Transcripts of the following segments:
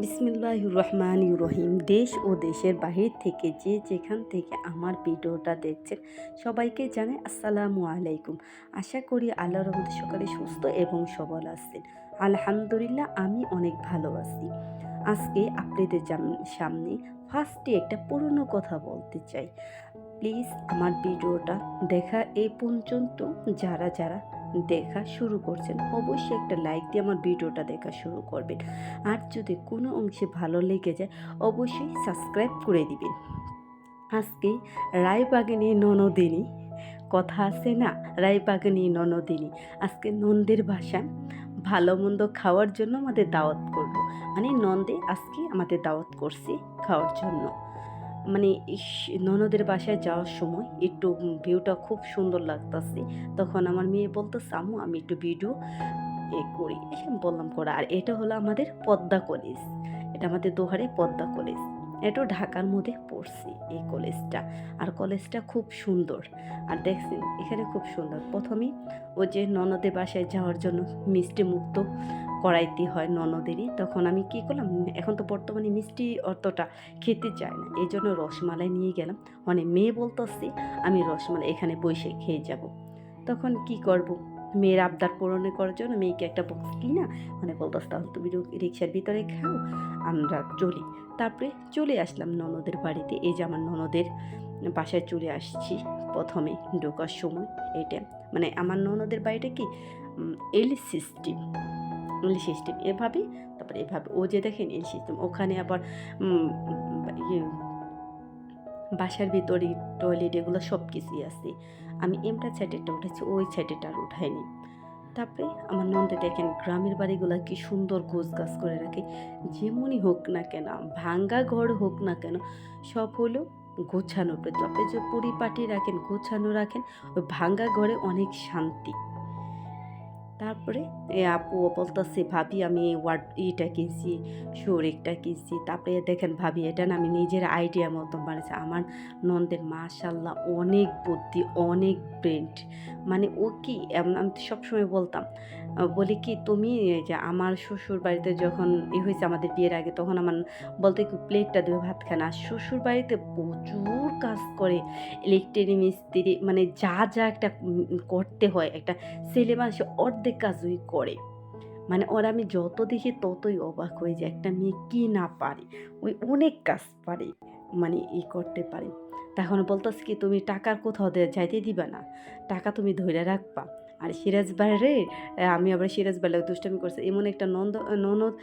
বিসমিল্লাহির রহমানির রহিম। দেশ ও দেশের বাহির থেকে যে যেখান থেকে আমার ভিডিওটা দেখছেন সবাইকে জানাই আসসালামু আলাইকুম। আশা করি আল্লাহর রহমতে সকালে সুস্থ এবং সবল আছেন। আলহামদুলিল্লাহ আমি অনেক ভালো আছি। আজকে আপনাদের সামনে ফার্স্টে একটা পুরনো কথা বলতে চাই। প্লিজ আমার ভিডিওটা দেখা এই পর্যন্ত যারা যারা দেখা শুরু করছেন অবশ্যই একটা লাইক দিয়ে আমার ভিডিওটা দেখা শুরু করবেন। আর যদি কোনো অংশে ভালো লেগে যায় অবশ্যই সাবস্ক্রাইব করে দিবেন। আজকে রায়বাগিনী ননদিনী কথা আছে না, রায়বাগিনী ননদিনী আজকে নন্দের বাসায় ভালো মন্দ খাওয়ার জন্য আমাদের দাওয়াত করলো। মানে নন্দে আজকে আমাদের দাওয়াত করছে খাওয়ার জন্য। মানে ননদের বাসায় যাওয়ার সময় একটু ভিউটা খুব সুন্দর লাগতেছে। তখন আমার মেয়ে বলতেছে আম্মু আমি একটু ভিডিও করি। আমি বললাম করা। আর এটা হলো আমাদের পদ্মা কলেজ, এটা আমাদের দোহারে পদ্মা কলেজ। এটাও ঢাকার মধ্যে পড়ছে এই কলেজটা। আর কলেজটা খুব সুন্দর। আর দেখছেন এখানে খুব সুন্দর। প্রথমেই ও যে ননদের বাসায় যাওয়ার জন্য মিষ্টি মুক্ত করাইতে হয় ননদেরই। তখন আমি কি করলাম, এখন তো বর্তমানে মিষ্টি অতটা খেতে চায় না, এই জন্য রসমালাই নিয়ে গেলাম। মানে মেয়ে বলতেছি আমি রসমালাই এখানে বসে খেয়ে যাব। তখন কি করব, মেয়ের আবদার পূরণ করার জন্য মেয়েকে একটা বক্স কিনা মানে বলতেছে তাহলে তুমি রিক্সার ভিতরে খাও, আমরা চলি। তারপরে চলে আসলাম ননদের বাড়িতে। এই যে আমার ননদের বাসায় চলে আসছি। প্রথমে ঢোকার সময় এটা মানে আমার ননদের বাড়িটা কি এল সিস্টেম, এল সিস্টেম এভাবে। তারপরে এভাবে ও যে দেখেন এল সিস্টেম, ওখানে আবার ইয়ে বাসার ভিতরে টয়লেট এগুলো সব কিছুই আছে। আমি এমটা সাইডেরটা উঠেছি, ওই সাইডেরটা আর উঠাইনি। তারপরে আমার নন্দে দেখেন গ্রামের বাড়িগুলো কি সুন্দর গোছ গাছ করে রাখে। যেমনই হোক না কেন, ভাঙ্গা ঘর হোক না কেন, সব হলো গোছানো। আপনি যে পরিপাটি রাখেন, গোছানো রাখেন, ওই ভাঙ্গা ঘরে অনেক শান্তি। তারপরে আপু বলতেছে ভাবি আমি ইটা কিনছি, শরিকটা কিনছি। তারপরে দেখেন ভাবি এটা না আমি নিজের আইডিয়া মতো বানিয়েছি। আমার নন্দের মাশাল্লাহ অনেক বুদ্ধি, অনেক ব্রেন্ড। মানে ও কি আমি তো সবসময় বলতাম, বলি কি তুমি যে আমার শ্বশুর বাড়িতে যখন হয়েছে আমাদের বিয়ের আগে, তখন আমার বলতে কি প্লেটটা দেবে ভাত খান। আর শ্বশুর বাড়িতে প্রচুর কাজ করে, ইলেকট্রিক মিস্ত্রি, মানে যা যা একটা করতে হয় একটা ছেলে মানুষ অর্ধেক কাজই করে। মানে ওরা আমি যত দেখি ততই অবাক হয়ে যায়, একটা মেয়ে কি না পারে, ওই অনেক কাজ পারে, মানে করতে পারে। তখন বলতেছে কি তুমি টাকার কোথাও যাইতে দিবা না, টাকা তুমি ধরে রাখবা। আর সিরাজ বাইরে আমি আবার সিরাজ বাইরে দুষ্টামি করছে, এমন একটা ননদ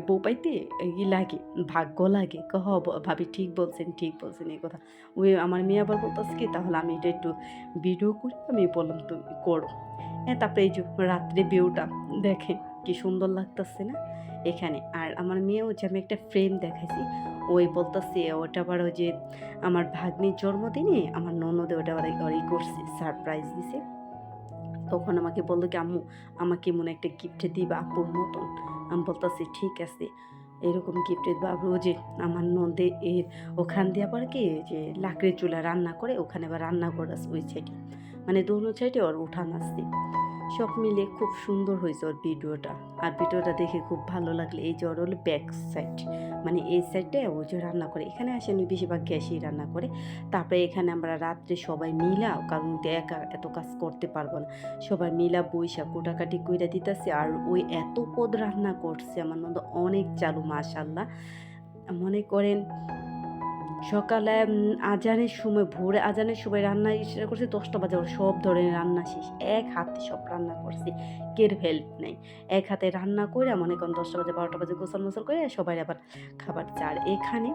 বউ পাইতে লাগে, ভাগ্য লাগে। ভাবি ঠিক বলছেন, ঠিক বলছেন এই কথা। ওই আমার মেয়ে আবার বলতেছে কি তাহলে আমি এটা একটু ভিডিও করি। আমি বললাম তুমি করো। হ্যাঁ, তারপরে এই যে রাত্রে ভিউটা দেখেন কি সুন্দর লাগতেছে না এখানে। আর আমার মেয়েও যে আমি একটা ফ্রেম দেখাইছি, ওই বলতেছে ওটা আবার ওই যে আমার ভাগ্নির জন্মদিনে আমার ননদে ওটা আবার ওই করছে, সারপ্রাইজ দিছে। তখন আমাকে বললো কি আম্মু আমাকে মনে একটা গিফট দিবা আপুর মতন। আমি বলতেছি ঠিক আছে, এরকম গিফট দিবা। ও যে আমার নন্দে এর ওখান দিয়ে আবার কি যে লাকড়ির চুলা রান্না করে, ওখানে আবার রান্না করে ওই সাইডে, মানে দোনো সাইডে ওর উঠান আসছে। সব মিলে খুব সুন্দর হয়েছে ওর ভিডিওটা। আর ভিডিওটা দেখে খুব ভালো লাগলে এই যে ওর হলো ব্যাক সাইড, মানে এই সাইডে ও যে রান্না করে, এখানে আসেনি বেশিরভাগ গ্যাসেই রান্না করে। তারপরে এখানে আমরা রাত্রে সবাই মিলা, কারণ একা এত কাজ করতে পারবো না, সবাই মিলা বৈশা কোটাকাটি কইরা দিতেছে। আর ওই এত পদ রান্না করছে আমার মধ্যে অনেক চালু মাশাল্লাহ। মনে করেন সকালে আজানের সময়, ভোরে আজানের সময় রান্না স্টার্ট করছি ১০টা বাজে, ওর সব ধরনের রান্না শেষ। এক হাতে সব রান্না করছি, কেউ হেল্প নাই। এক হাতে রান্না কইরা মনে করেন ১০টা বাজে ১২টা বাজে গোসল-মোসল করে সবাই আবার খাবার চা। আর এখানে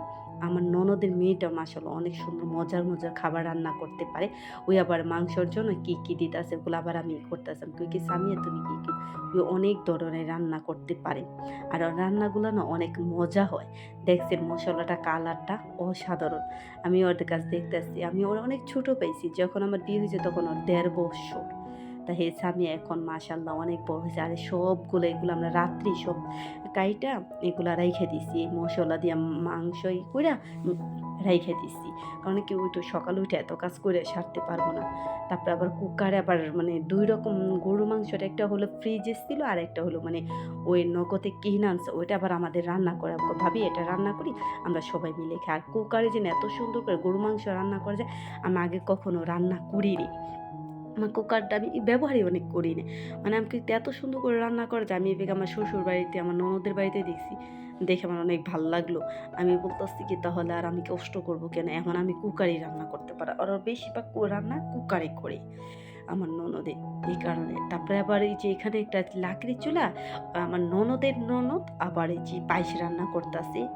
আমার ননদের মেয়েটা মাশাআল্লাহ অনেক সুন্দর মজার, মজার খাবার রান্না করতে পারে। ওই আবার মাংসর জন্য কি দিতাছে ওগুলো আবার আমি করতেছিলাম। কই কি সামিয়া তুমি কি? ওই অনেক ধরনের রান্না করতে পারে। আর ওর রান্নাগুলো না অনেক মজা হয়। দেখছেন মশলাটা কালারটা অসাধারণ। আমি ওর কাছ দেখতেছি, আমি ওর অনেক ছোট পাইছি। যখন আমার বিয়ে হয়েছে তখন ওর ১.৫ বৎসর। তা হে স্বামী এখন মাশাল্লাহ অনেক বড় হয়েছে। আর সবগুলো এগুলো আমরা রাত্রি সব কাইটা এগুলা রাইখা দিছি, এই মশলা দিয়া মাংস কইরা রাইখে দিছি। কারণ কি ওই তো সকালে উঠে এত কাজ করে সারতে পারবো না। তারপরে আবার কুকারে আবার মানে ২ রকম গরুর মাংসটা একটা হলো ফ্রিজে ছিল, আরেকটা হলো মানে ওই নগদে কিনে আনছে। ওইটা আবার আমাদের রান্না করে। ভাবি এটা রান্না করি, আমরা সবাই মিলে খাই। আর কুকারে যে এত সুন্দর করে গরুর মাংস রান্না করা যায়, আমি আগে কখনো রান্না করিনি। আমার কুকারটা আমি ব্যবহারই অনেক করি না। মানে আমি কিন্তু এত সুন্দর করে রান্না করে যে আমি এদিকে আমার শ্বশুর বাড়িতে, আমার ননদের বাড়িতে দেখছি। দেখে আমার অনেক ভাল লাগলো। আমি বলতেছি কি তাহলে আর আমি কষ্ট করব কেন? এখন আমি কুকারেই রান্না করতে পারি। আর ওর বেশিরভাগ রান্না কুকারে করি। আমার ননদে। এই কারণে। তারপরে আবার এই যে এখানে একটা লাকড়ির চুলা, আমার ননদের ননদ আবার এই যে পায়েস রান্না করতাছে।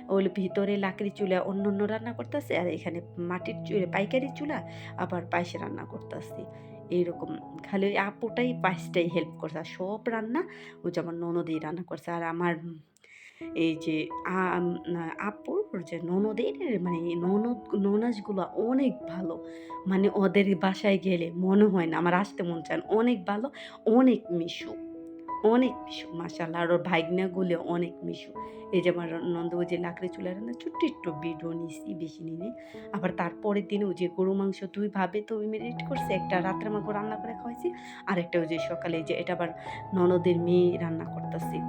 ওই ভিতরে লাকড়ির চুলা অন্যান্য রান্না করতাছে। আর এখানে মাটির পাইকারি চুলা আবার পায়েস রান্না করতাছে। এইরকম খালি ওই আপুটাই পায়েসটাই হেল্প করছে। আর সব রান্না ওই যে আমার ননদই রান্না করছে। আর আমার এই যে আম না আপুর যে ননদের মানে ননাসগুলা অনেক ভালো। মানে ওদের বাসায় গেলে মনে হয় না আমার আসতে মন চায় না। অনেক ভালো, অনেক মিশুক। অনেক মিশুক মাশাআল্লাহ। আর ওর ভাইগনাগুলো অনেক মিশুক। এই যে আমার ননদ ওই যে লাকড়ি চুলায় রান্না ছোট্ট একটু ভিডিও নিছি, বেশি নিইনি। আবার তারপরের দিন ওই যে গরু মাংস ২ ভাবে তো মেরিনেট করছে। একটা রাত্রে আমাকে রান্না করে খাওয়াইছি। আরেকটা ওই যে সকালে এই যে এটা আবার ননদের মেয়ে রান্না করতাছে।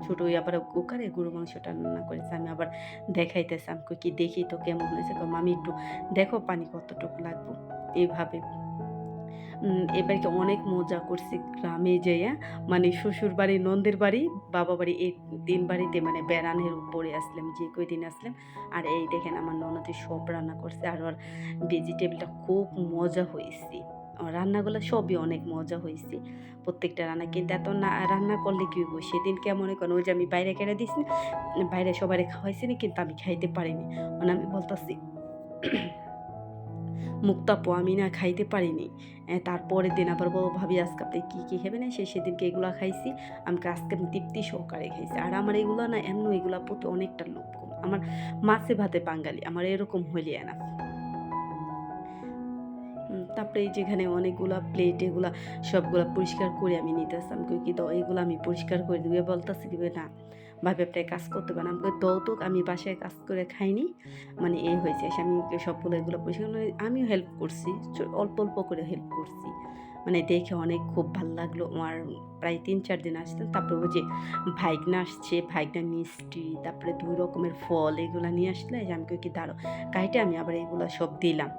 ছোট ওই আবার কুকারে গরু মাংসটা রান্না করেছে। আমি আবার দেখাইতেছি। আমি কই কি দেখি তো কেমন হয়েছে? কয় মামি একটু দেখো পানি কতটুকু লাগবো। এভাবে এবারকে অনেক মজা করছি গ্রামে যাইয়া। মানে শ্বশুরবাড়ি, ননদের বাড়ি, বাবা বাড়ি এই ৩ বাড়িতে মানে বেড়ানোর উপরে আসলাম। যে কয়দিন আসলাম। আর এই দেখেন আমার ননদে সব রান্না করছে। আর ওর ভেজিটেবলটা খুব মজা হইছে। রান্নাগুলা সবই অনেক মজা হইছে। প্রত্যেকটা রান্না কিন্তু এত না রান্না করলে কি হইব? সেদিনকে মনে করেন ওই যে আমি বাইরে কেড়ে দিছি, বাইরে সবারে খাওয়াইছি না কিন্তু আমি খাইতে পারিনি। মানে আমি বলতাছি মুক্তাপু আমি না খাইতে পারিনি। তারপরের দিন আবার বলব, "ভাবি আজকে আপনি কি খাবেন?" সেদিনকে এগুলা খাইছি। আজকে আমি তৃপ্তি সহকারে খাইছি। আর আমার এগুলা না এমনি এগুলার প্রতি অনেকটা লোভ কম। আমার মাছে ভাতে বাঙালি। আমার এরকম হইলে এনাফ। তারপরে এই যেখানে অনেকগুলা প্লেট এগুলা সবগুলা পরিষ্কার করে আমি নিতেছি। আমি কই কি দাও এগুলা আমি পরিষ্কার করে দিবো। বলতেছে কি না ভাবি আপনার কাজ করতে পারেন। আমি কই দাও তো আমি বাসায় কাজ করে খাইনি। মানে এই হয়েছে আমি সবগুলো এগুলো পরিষ্কার মানে আমিও হেল্প করছি। অল্প, অল্প করে হেল্প করছি। মানে দেখে অনেক খুব ভাল লাগলো। আমার প্রায় ৩-৪ দিন আসতেন। তারপরে ওই যে ভাইগনা আসছে, ভাইগনা মিষ্টি, তারপরে ২ রকমের ফল এগুলা নিয়ে আসলে আমি কই কি দাঁড়াও কাইটে আমি আবার এগুলা সব দিলাম।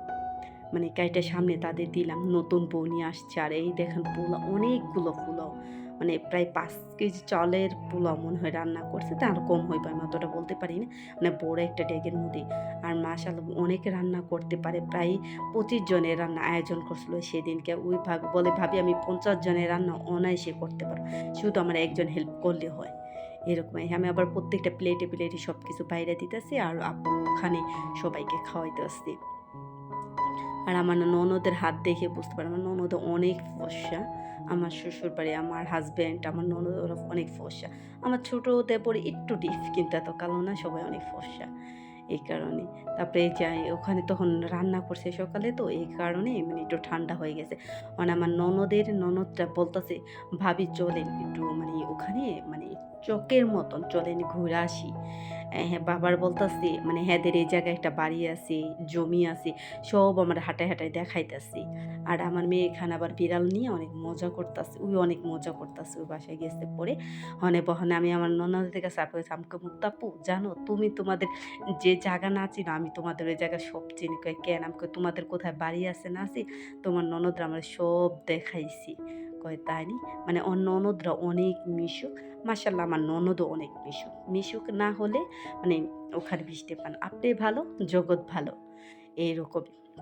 মানে কাইটা সামনে তাদের দিলাম। নতুন বউ নিয়ে আসছে। আর এই দেখেন পোলাও অনেকগুলো পোলাও। মানে প্রায় ৫ কেজি চালের পোলাও মনে হয় রান্না করছে। তার কম হইবে আমি অতটা বলতে পারি না। মানে বড় একটা ডেগের মধ্যে। আর মাশাআল্লাহ অনেকে রান্না করতে পারে। প্রায় ২৫ জনের রান্না আয়োজন করছিল সেদিনকে। ওই বলে ভাবি আমি ৫০ জনের রান্না অনায়াসে করতে পারব। শুধু আমার একজন হেল্প করলে হয়। এরকমই আমি আবার প্রত্যেকটা প্লেটে সবকিছু বাইরে দিতেছি। আর আপু ওখানে সবাইকে খাওয়াইতেছি। আর আমার ননদের হাত দেখে বুঝতে পারি আমার ননদ অনেক ফর্সা। আমার শ্বশুরবাড়ি, আমার হাসব্যান্ড, আমার ননদ ওরা অনেক ফর্সা। আমার ছোট দেবর একটু ডিপ কিন্তু এত কালো না, সবাই অনেক ফর্সা। এই কারণে। তারপরে এই যে ওখানে তখন রান্না করছে সকালে তো এই কারণে মানে একটু ঠান্ডা হয়ে গেছে। মানে আমার ননদটা বলতেছে, "ভাবি চলেন একটু মানে ওখানে মানে চকের মতন চলেন ঘুরে আসি।" হ্যাঁ, বাবার বলতাছি মানে হ্যাঁদের এই জায়গায় একটা বাড়ি আছে, জমি আছে, সব আমার হাঁটায়, হাঁটায় দেখাইতাছি। আর আমার মেয়ে এখানে আবার বিড়াল নিয়ে অনেক মজা করতাছে। অনেক মজা করতাছে ওই বাসায় গেছে পরে। বহনে আমি আমার ননদের কাছে আমাকে "মুক্তাপু জানো তুমি তোমাদের যে জায়গা না চিনো আমি তোমাদের ওই জায়গা সব চিনি।" কয়, "কেন?" আমি কই, "তোমাদের কোথায় বাড়ি আছে না আছে তোমার ননদরা আমারে সব দেখাইছে।" কয়, "তাই নি?" মানে ওর ননদরা অনেক মিশুক। মাশাআল্লাহ আমার ননদও অনেক মিশুক। মিশুক না হলে মানে ওখানে বৃষ্টি পান। আপনি ভালো, জগৎ ভালো। এইরকমই।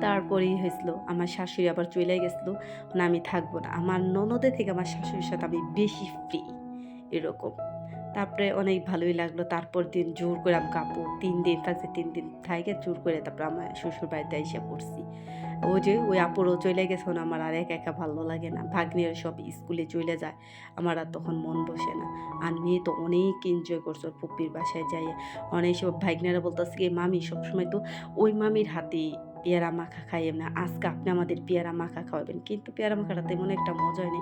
তারপরেই হয়েছিল আমার শাশুড়ি আবার চইলা গেছিল। না আমি থাকবো না। আমার ননদের থেকে আমার শাশুড়ির সাথে আমি বেশি ফ্রি এরকম। তারপরে অনেক ভালোই লাগলো। তারপর দিন জোর করে আমাকে আপু ৩ দিন থাকছে ৩ দিন থাইকা জোর করে তারপর আমার শ্বশুর বাড়িতে আইসা পড়ছি। ওই যে ওই আপুরও চইলা গেছে আমার আর একা, একা ভালো লাগে না। ভাগ্নিরা সব স্কুলে চইলা যায়। আমার আর তখন মন বসে না। আর মেয়ে তো অনেক এনজয় করছে ওর ফুপ্পির বাসায় যাইয়া। অনেক সব ভাগ্নেরা বলতেছে কি মামি সবসময় তো ওই মামির হাতে পেয়ারা মাখা খাইয়েন না। আজকে আপনি আমাদের পেয়ারা মাখা খাওয়াবেন। কিন্তু পেয়ারা মাখাটা তেমন একটা মজা নেই।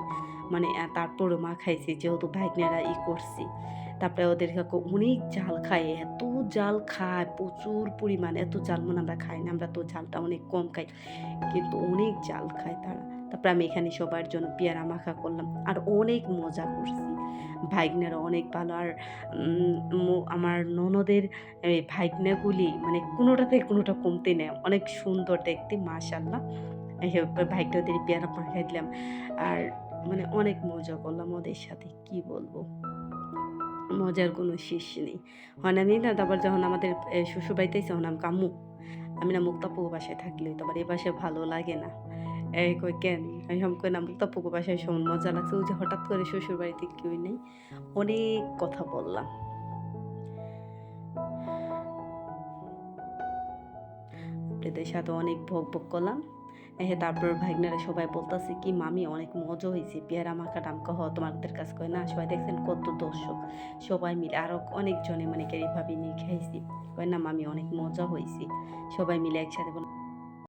মানে তারপরও মাখাইছি যেহেতু ভাগ্নেরা করছি। তারপরে ওদের কাকু অনেক জাল খায়, এত জাল খায় প্রচুর পরিমাণে, এত জাল মনে আমরা খাই না, আমরা তো জালটা অনেক কম খাই, কিন্তু অনেক জাল খায় তারা। তারপরে আমি এখানে সবার জন্য পেয়ারা মাখা করলাম আর অনেক মজা করছি। ভাইগনারা অনেক ভালো। আর আমার ননদের ভাইগনাগুলি মানে কোনোটা থেকে কোনোটা কমতি নেই। অনেক সুন্দর দেখতে মাশাআল্লাহ। ভাইগনা ওদের পেয়ারা মাখাই দিলাম। আর মানে অনেক মজা করলাম ওদের সাথে। কি বলবো? মজার কোনো শেষ নেই। হয় আমি না তারপর যখন আমাদের শ্বশুরবাড়িতে আইছি তখন আমি আম্মু, আমি না মুক্তাপুর বাসায় থাকলে তো আবার এ বাসায় ভালো লাগে না। কই কেন? আমি কই না মুক্তাপুর বাসায় ভীষণ মজা লাগছে। ওই যে হঠাৎ করে শ্বশুরবাড়িতে কেউই নেই। অনেক কথা বললাম। আপনাদের সাথে অনেক বক করলাম। তারপর ভাইগনারা সবাই বলতাছে কি মামি অনেক মজা হইছে। পেয়ারা মাখাটা আমি কহ তোমাদের কাছে কই না সবাই দেখছেন কত দর্শক। সবাই মিলে আরো অনেকজনে মানে এভাবে নিয়ে খাইছি। কয় না মামি অনেক মজা হইছে। সবাই মিলে একসাথে